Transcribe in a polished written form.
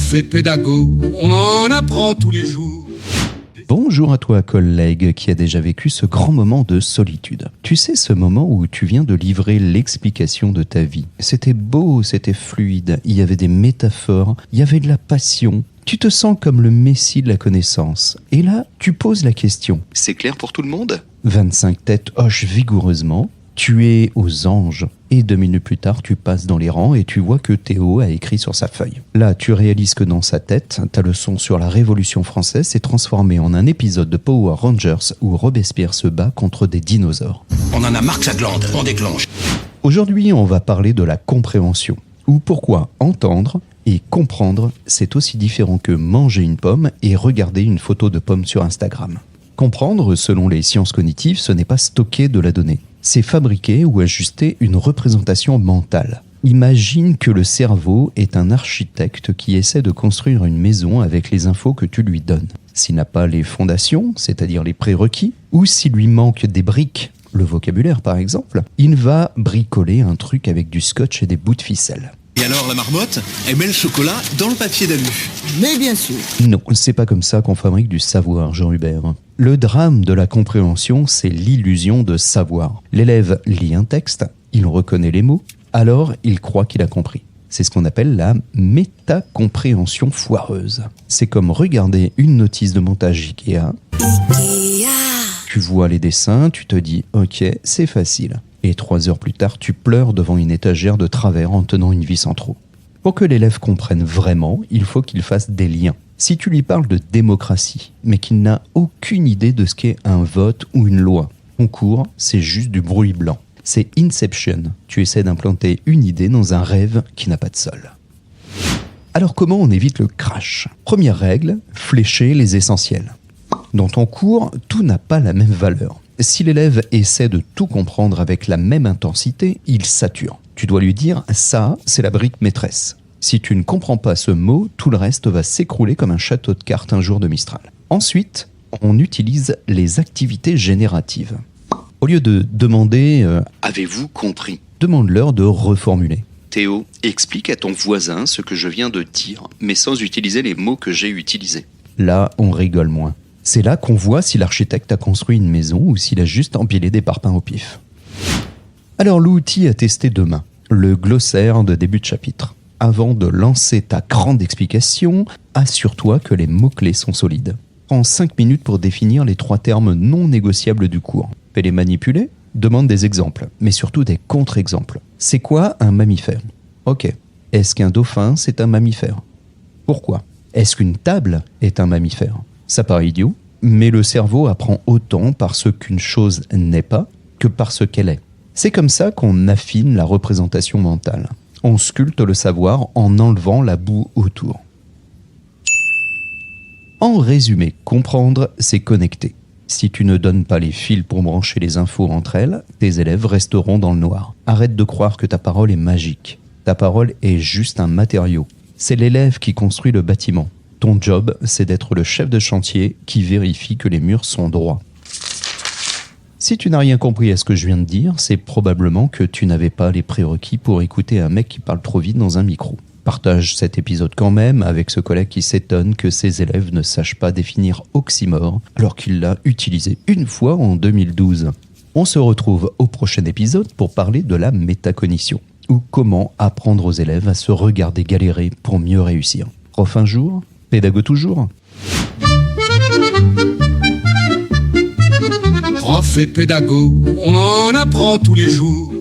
Prof et pédago, on en apprend tous les jours. Bonjour à toi collègue qui a déjà vécu ce grand moment de solitude. Tu sais ce moment où tu viens de livrer l'explication de ta vie. C'était beau, c'était fluide, il y avait des métaphores, il y avait de la passion. Tu te sens comme le messie de la connaissance. Et là, tu poses la question. C'est clair pour tout le monde ? 25 têtes hochent vigoureusement. Tu es aux anges. Et 2 minutes plus tard, tu passes dans les rangs et tu vois que Théo a écrit sur sa feuille. Là, tu réalises que dans sa tête, ta leçon sur la Révolution française s'est transformée en un épisode de Power Rangers où Robespierre se bat contre des dinosaures. On en a marre que ça glande, on déclenche. Aujourd'hui, on va parler de la compréhension. Ou pourquoi entendre et comprendre, c'est aussi différent que manger une pomme et regarder une photo de pomme sur Instagram. Comprendre, selon les sciences cognitives, ce n'est pas stocker de la donnée. C'est fabriquer ou ajuster une représentation mentale. Imagine que le cerveau est un architecte qui essaie de construire une maison avec les infos que tu lui donnes. S'il n'a pas les fondations, c'est-à-dire les prérequis, ou s'il lui manque des briques, le vocabulaire par exemple, il va bricoler un truc avec du scotch et des bouts de ficelle. Et alors la marmotte, elle met le chocolat dans le papier d'alu. Mais bien sûr. Non, c'est pas comme ça qu'on fabrique du savoir, Jean-Hubert. Le drame de la compréhension, c'est l'illusion de savoir. L'élève lit un texte, il reconnaît les mots, alors il croit qu'il a compris. C'est ce qu'on appelle la métacompréhension foireuse. C'est comme regarder une notice de montage Ikea. Tu vois les dessins, tu te dis « Ok, c'est facile ». Et 3 heures plus tard, tu pleures devant une étagère de travers en tenant une vis en trop. Pour que l'élève comprenne vraiment, il faut qu'il fasse des liens. Si tu lui parles de démocratie, mais qu'il n'a aucune idée de ce qu'est un vote ou une loi, ton cours, c'est juste du bruit blanc. C'est Inception. Tu essaies d'implanter une idée dans un rêve qui n'a pas de sol. Alors comment on évite le crash ? Première règle, flécher les essentiels. Dans ton cours, tout n'a pas la même valeur. Si l'élève essaie de tout comprendre avec la même intensité, il sature. Tu dois lui dire « ça, c'est la brique maîtresse ». Si tu ne comprends pas ce mot, tout le reste va s'écrouler comme un château de cartes un jour de Mistral. Ensuite, on utilise les activités génératives. Au lieu de demander « avez-vous compris ?», demande-leur de reformuler. Théo, explique à ton voisin ce que je viens de dire, mais sans utiliser les mots que j'ai utilisés. Là, on rigole moins. C'est là qu'on voit si l'architecte a construit une maison ou s'il a juste empilé des parpaings au pif. Alors l'outil à tester demain, le glossaire de début de chapitre. Avant de lancer ta grande explication, assure-toi que les mots-clés sont solides. Prends 5 minutes pour définir les 3 termes non négociables du cours. Fais les manipuler, demande des exemples, mais surtout des contre-exemples. C'est quoi un mammifère ? Ok. Est-ce qu'un dauphin, c'est un mammifère ? Pourquoi ? Est-ce qu'une table est un mammifère ? Ça paraît idiot, mais le cerveau apprend autant par ce qu'une chose n'est pas que par ce qu'elle est. C'est comme ça qu'on affine la représentation mentale. On sculpte le savoir en enlevant la boue autour. En résumé, comprendre, c'est connecter. Si tu ne donnes pas les fils pour brancher les infos entre elles, tes élèves resteront dans le noir. Arrête de croire que ta parole est magique. Ta parole est juste un matériau. C'est l'élève qui construit le bâtiment. Ton job, c'est d'être le chef de chantier qui vérifie que les murs sont droits. Si tu n'as rien compris à ce que je viens de dire, c'est probablement que tu n'avais pas les prérequis pour écouter un mec qui parle trop vite dans un micro. Partage cet épisode quand même avec ce collègue qui s'étonne que ses élèves ne sachent pas définir oxymore alors qu'il l'a utilisé une fois en 2012. On se retrouve au prochain épisode pour parler de la métacognition ou comment apprendre aux élèves à se regarder galérer pour mieux réussir. Prof un jour, pédago toujours. Prof et pédago, on en apprend tous les jours.